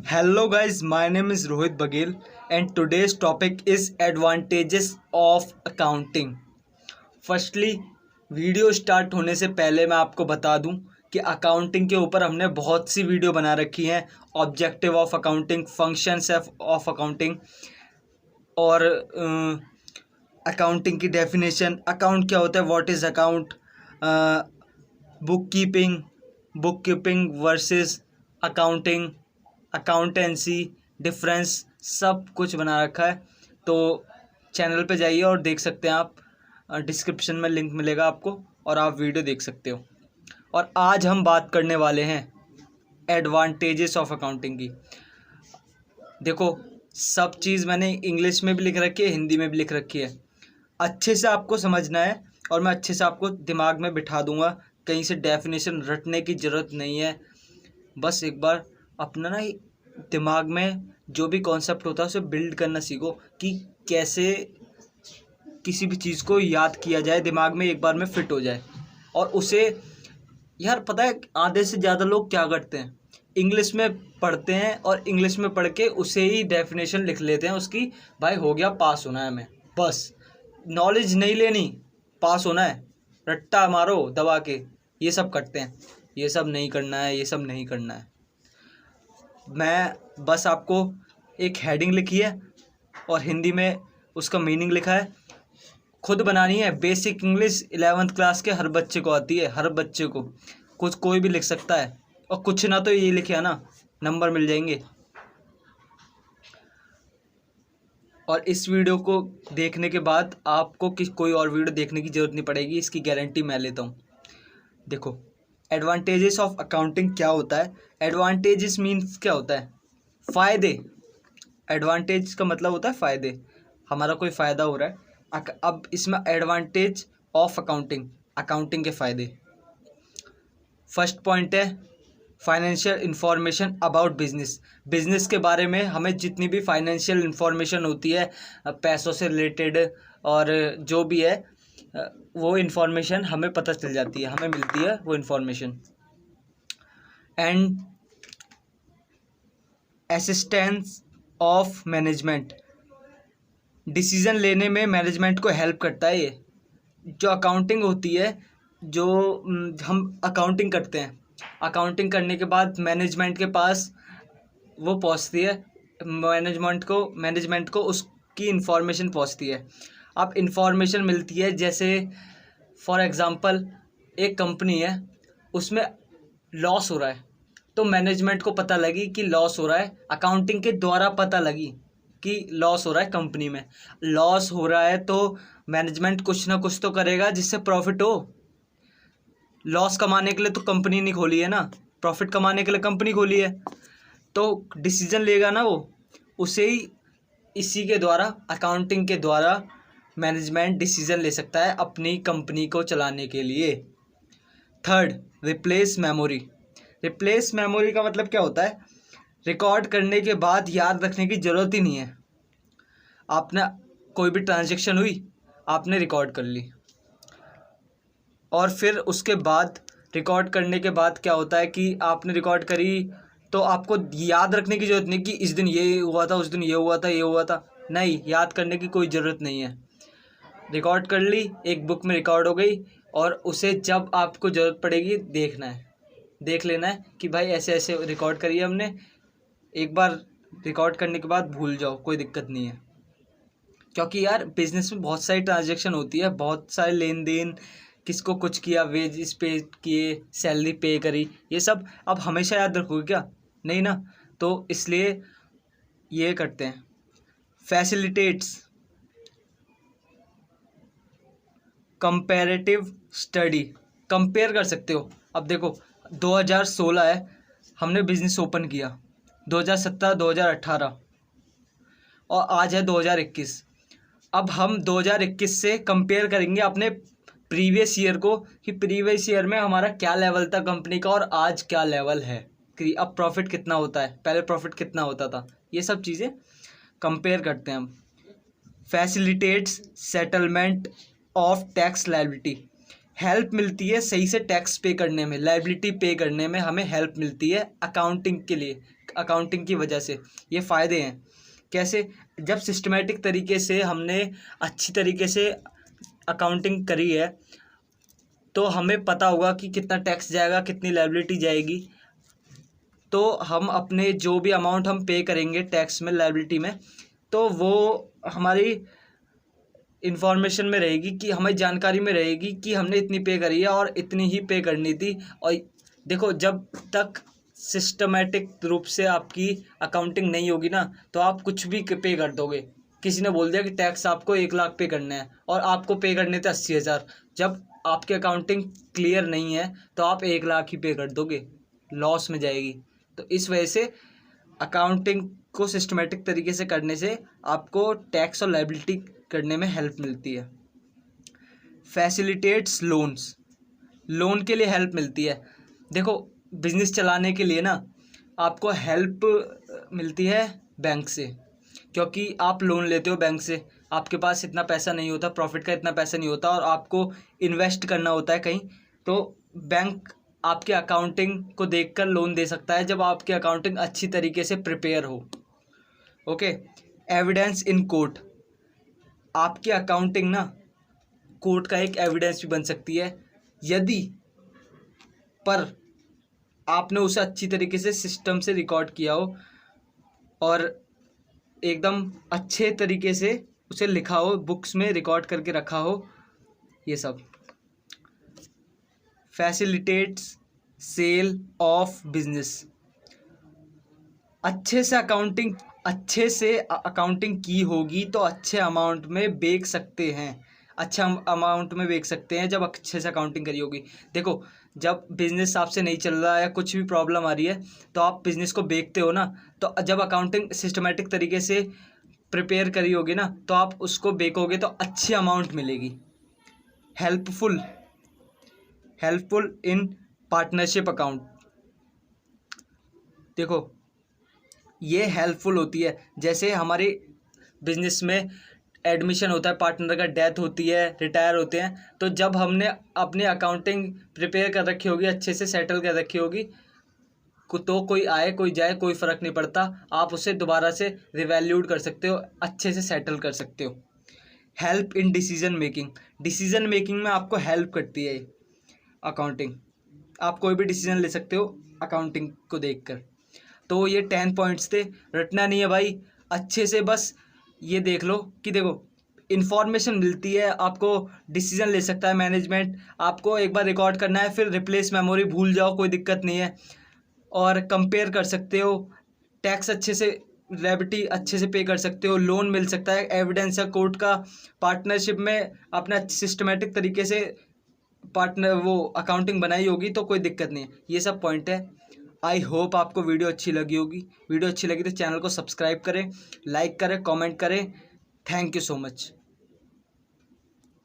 Hello guys, my name is Rohit Bagel and today's topic is advantages of accounting. Firstly video start होने से पहले मैं आपको बता दूं कि अकाउंटिंग के ऊपर हमने बहुत सी वीडियो बना रखी हैं। Objective of accounting, functions of accounting और अकाउंटिंग की डेफिनेशन, अकाउंट क्या होता है, what is account, book keeping versus accounting, accountancy, difference, सब कुछ बना रखा है। तो चैनल पे जाइए और देख सकते हैं आप, डिस्क्रिप्शन में लिंक मिलेगा आपको और आप वीडियो देख सकते हो। और आज हम बात करने वाले हैं एडवांटेजेस ऑफ अकाउंटिंग की। देखो, सब चीज़ मैंने इंग्लिश में भी लिख रखी है, हिंदी में भी लिख रखी है। अच्छे से आपको समझना है और मैं अच्छे से आपको दिमाग में बिठा दूंगा। कहीं से डेफिनेशन रटने की ज़रूरत नहीं है। बस एक बार अपना ना दिमाग में जो भी कॉन्सेप्ट होता है उसे बिल्ड करना सीखो कि कैसे किसी भी चीज़ को याद किया जाए, दिमाग में एक बार में फिट हो जाए। और उसे यार पता है, आधे से ज़्यादा लोग क्या करते हैं, इंग्लिश में पढ़ते हैं और इंग्लिश में पढ़ के उसे ही डेफिनेशन लिख लेते हैं उसकी। भाई हो गया, पास होना है हमें, बस नॉलेज नहीं लेनी, पास होना है, रट्टा मारो दबा के, ये सब करते हैं। ये सब नहीं करना है, ये सब नहीं करना है। मैं बस आपको एक हेडिंग लिखी है और हिंदी में उसका मीनिंग लिखा है, खुद बनानी है। बेसिक इंग्लिश 11th क्लास के हर बच्चे को आती है, हर बच्चे को, कुछ कोई भी लिख सकता है। और कुछ ना तो ये लिखे ना, नंबर मिल जाएंगे। और इस वीडियो को देखने के बाद आपको कोई और वीडियो देखने की ज़रूरत नहीं पड़ेगी, इसकी गारंटी मैं लेता हूँ। देखो, एडवांटेजेस ऑफ अकाउंटिंग क्या होता है। एडवांटेजेस मीन्स क्या होता है, फ़ायदे। एडवांटेज का मतलब होता है फ़ायदे, हमारा कोई फ़ायदा हो रहा है। अब इसमें एडवांटेज ऑफ अकाउंटिंग, अकाउंटिंग के फ़ायदे। फर्स्ट पॉइंट है financial information about business. Business के बारे में हमें जितनी भी फाइनेंशियल इंफॉर्मेशन होती है, पैसों से रिलेटेड और जो भी है, वो इन्फॉर्मेशन हमें पता चल जाती है, हमें मिलती है वो information. And assistance of management, decision लेने में मैनेजमेंट को हेल्प करता है। ये जो अकाउंटिंग होती है, जो हम अकाउंटिंग करते हैं, अकाउंटिंग करने के बाद मैनेजमेंट के पास वो पहुंचती है, मैनेजमेंट को उसकी इन्फॉर्मेशन पहुंचती है। अब इन्फॉर्मेशन मिलती है, जैसे फॉर एग्ज़ाम्पल एक कंपनी है, उसमें लॉस हो रहा है, तो मैनेजमेंट को पता लगी कि लॉस हो रहा है, अकाउंटिंग के द्वारा पता लगी कि लॉस हो रहा है, कंपनी में लॉस हो रहा है, तो मैनेजमेंट कुछ ना कुछ तो करेगा जिससे प्रॉफिट हो। लॉस कमाने के लिए तो कंपनी नहीं खोली है ना, प्रॉफिट कमाने के लिए कंपनी खोली है। तो डिसीजन लेगा ना वो, उसे ही, इसी के द्वारा, अकाउंटिंग के द्वारा मैनेजमेंट डिसीजन ले सकता है अपनी कंपनी को चलाने के लिए। Third, replace memory. Replace memory का मतलब क्या होता है, रिकॉर्ड करने के बाद याद रखने की ज़रूरत ही नहीं है। आपने कोई भी ट्रांजैक्शन हुई, आपने रिकॉर्ड कर ली, और फिर उसके बाद रिकॉर्ड करने के बाद क्या होता है कि आपने रिकॉर्ड करी तो आपको याद रखने की ज़रूरत नहीं कि इस दिन ये हुआ था, उस दिन ये हुआ था, ये हुआ था। नहीं, याद करने की कोई ज़रूरत नहीं है। रिकॉर्ड कर ली, एक बुक में रिकॉर्ड हो गई, और उसे जब आपको ज़रूरत पड़ेगी देखना है, देख लेना है कि भाई ऐसे ऐसे रिकॉर्ड करी है हमने। एक बार रिकॉर्ड करने के बाद भूल जाओ, कोई दिक्कत नहीं है। क्योंकि यार बिजनेस में बहुत सारी ट्रांजैक्शन होती है, बहुत सारे लेन देन, किसको कुछ किया, वेजेस पे किए, सैलरी पे करी, ये सब अब हमेशा याद रखोगे क्या, नहीं ना। तो इसलिए ये करते हैं। फैसिलिटेट्स कंपैरेटिव स्टडी, कंपेयर कर सकते हो। अब देखो, 2016 है, हमने बिजनेस ओपन किया, 2017, 2018 और आज है 2021। अब हम 2021 से कंपेयर करेंगे अपने प्रीवियस ईयर को कि प्रीवियस ईयर में हमारा क्या लेवल था कंपनी का और आज क्या लेवल है, कि अब प्रॉफिट कितना होता है, पहले प्रॉफिट कितना होता था, ये सब चीज़ें कंपेयर करते हैं हम। Facilitates settlement of tax liability, help मिलती है सही से टैक्स पे करने में, लायबिलिटी पे करने में हमें हेल्प मिलती है अकाउंटिंग के लिए, अकाउंटिंग की वजह से ये फ़ायदे हैं। कैसे? जब सिस्टमेटिक तरीके से हमने अच्छी तरीके से अकाउंटिंग करी है तो हमें पता होगा कि कितना टैक्स जाएगा, कितनी लायबिलिटी जाएगी। तो हम अपने जो भी अमाउंट हम पे करेंगे टैक्स में, लायबिलिटी में, तो वो हमारी इन्फॉर्मेशन में रहेगी, कि हमें जानकारी में रहेगी कि हमने इतनी पे करी है और इतनी ही पे करनी थी। और देखो, जब तक सिस्टमेटिक रूप से आपकी अकाउंटिंग नहीं होगी ना, तो आप कुछ भी पे कर दोगे। किसी ने बोल दिया कि टैक्स आपको 1 लाख पे करना है और आपको पे करने थे 80,000, जब आपकी अकाउंटिंग क्लियर नहीं है तो आप 1 लाख ही पे कर दोगे, लॉस में जाएगी। तो इस वजह से अकाउंटिंग को सिस्टमेटिक तरीके से करने से आपको टैक्स और लायबिलिटी करने में हेल्प मिलती है। फैसिलिटेट्स लोन्स, लोन के लिए हेल्प मिलती है। देखो, बिजनेस चलाने के लिए ना आपको हेल्प मिलती है बैंक से, क्योंकि आप लोन लेते हो बैंक से, आपके पास इतना पैसा नहीं होता, प्रॉफिट का इतना पैसा नहीं होता और आपको इन्वेस्ट करना होता है कहीं, तो बैंक आपके अकाउंटिंग को देखकर लोन दे सकता है, जब आपकी अकाउंटिंग अच्छी तरीके से प्रिपेयर हो। ओके। एविडेंस इन कोर्ट, आपकी अकाउंटिंग ना कोर्ट का एक एविडेंस भी बन सकती है, यदि पर आपने उसे अच्छी तरीके से सिस्टम से रिकॉर्ड किया हो और एकदम अच्छे तरीके से उसे लिखा हो, बुक्स में रिकॉर्ड करके रखा हो, ये सब। फैसिलिटेट्स सेल ऑफ बिजनेस, अच्छे से अकाउंटिंग की होगी तो अच्छे अमाउंट में बेच सकते हैं, अच्छा अमाउंट में बेच सकते हैं जब अच्छे से अकाउंटिंग करी होगी। देखो, जब बिज़नेस आपसे नहीं चल रहा है या कुछ भी प्रॉब्लम आ रही है तो आप बिज़नेस को बेचते हो ना, तो जब अकाउंटिंग सिस्टमेटिक तरीके से प्रिपेयर करी होगी ना तो आप उसको बेचोगे तो अच्छी अमाउंट मिलेगी। हेल्पफुल इन पार्टनरशिप अकाउंट, देखो ये हेल्पफुल होती है। जैसे हमारे बिजनेस में एडमिशन होता है, पार्टनर का डेथ होती है, रिटायर होते हैं, तो जब हमने अपनी अकाउंटिंग प्रिपेयर कर रखी होगी, अच्छे से सेटल कर रखी होगी, तो कोई आए कोई जाए कोई फ़र्क नहीं पड़ता, आप उसे दोबारा से रिवैल्यूड कर सकते हो, अच्छे से सेटल कर सकते हो। हेल्प इन डिसीजन मेकिंग में आपको हेल्प करती है अकाउंटिंग, आप कोई भी डिसीजन ले सकते हो अकाउंटिंग को देखकर। तो ये 10 पॉइंट्स थे, रटना नहीं है भाई, अच्छे से बस ये देख लो कि देखो इन्फॉर्मेशन मिलती है, आपको डिसीजन ले सकता है मैनेजमेंट, आपको एक बार रिकॉर्ड करना है, फिर रिप्लेस मेमोरी भूल जाओ, कोई दिक्कत नहीं है, और कंपेयर कर सकते हो, टैक्स अच्छे से, लायबिलिटी अच्छे से पे कर सकते हो, लोन मिल सकता है, एविडेंस है कोर्ट का, पार्टनरशिप में अपना सिस्टमेटिक तरीके से पार्टनर वो अकाउंटिंग बनाई होगी तो कोई दिक्कत नहीं है। ये सब पॉइंट है। आई होप आपको वीडियो अच्छी लगी होगी। वीडियो अच्छी लगी तो चैनल को सब्सक्राइब करें, लाइक करें, कमेंट करें। Thank you so much.